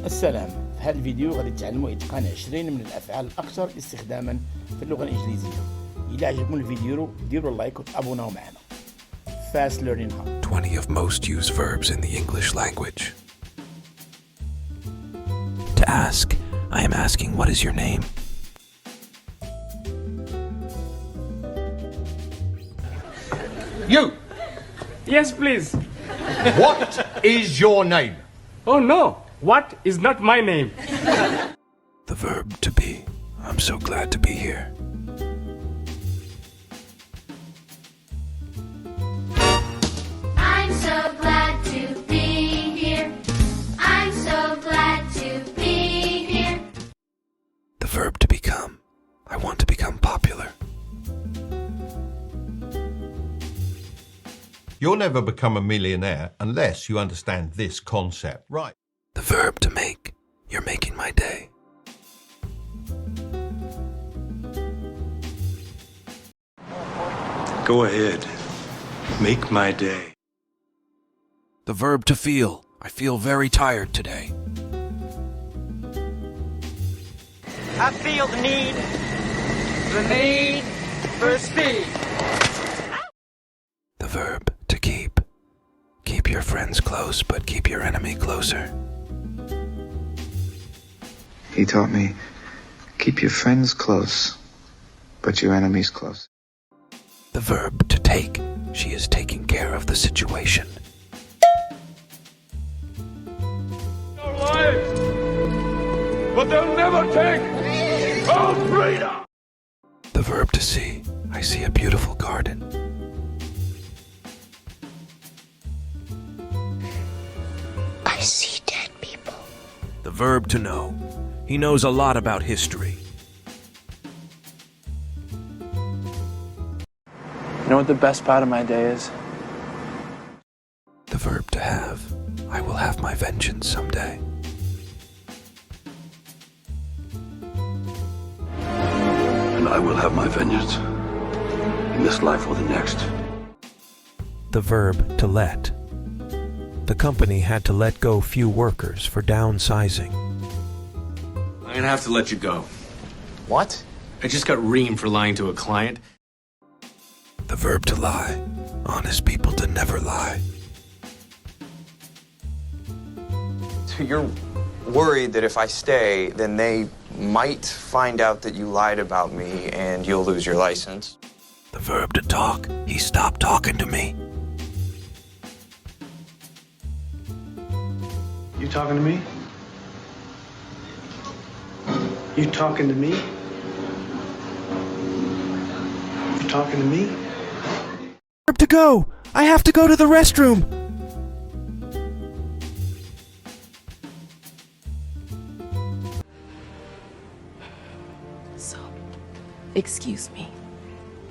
السلام. في هذا الفيديو غادي تتعلموا إتقان 20 من الأفعال الأكثر استخداما في اللغة الإنجليزية. إذا عجبكم الفيديو ديروا لايك وتابوناو معنا. Fast Learning Hub. 20 of most used verbs in the English language. To ask, I am asking, what is your name? You! Yes, please. What is your name? Oh no, what is not my name? The verb to be. I'm so glad to be here. I'm so glad to be here. I'm so glad to be here. The verb to become. I want to become popular. You'll never become a millionaire unless you understand this concept. Right. The verb to make. You're making my day. Go ahead. Make my day. The verb to feel. I feel very tired today. I feel the need for speed. The verb to keep. Keep your friends close, but keep your enemy closer. He taught me, keep your friends close, but your enemies close. The verb to take. She is taking care of the situation. Our lives, but they'll never take our freedom. The verb to see. I see a beautiful garden. I see dead people. The verb to know. He knows a lot about history. You know what the best part of my day is? The verb to have. I will have my vengeance someday. And I will have my vengeance. In this life or the next. The verb to let. The company had to let go few workers for downsizing. I'm gonna have to let you go. What? I just got reamed for lying to a client. The verb to lie. Honest people to never lie. So you're worried that if I stay, then they might find out that you lied about me and you'll lose your license. The verb to talk. He stopped talking to me. You talking to me? You talking to me? You talking to me? Verb to go. I have to go to the restroom. So, excuse me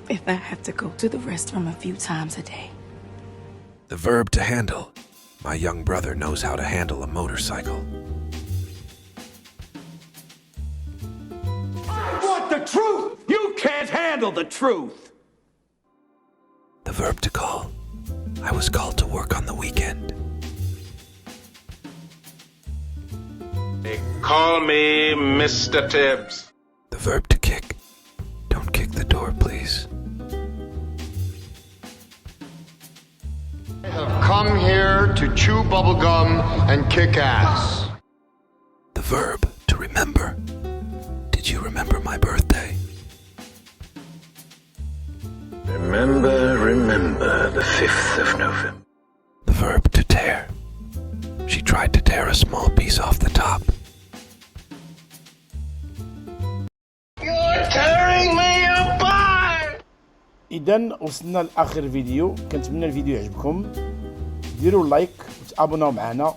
if I have to go to the restroom a few times a day. The verb to handle. My young brother knows how to handle a motorcycle. Want the truth? You can't handle the truth. The verb to call. I was called to work on the weekend. They call me Mr. Tibbs. The verb to kick. Don't kick the door, please. I have come here to chew bubblegum and kick ass. The verb to remember. Did you remember my birthday? Remember the 5th of November. The verb to tear. She tried to tear a small piece off the top. You're tearing me apart! إذا وصلنا لآخر فيديو. كنتمنى الفيديو يعجبكم. ديروا لايك وتابوناو معنا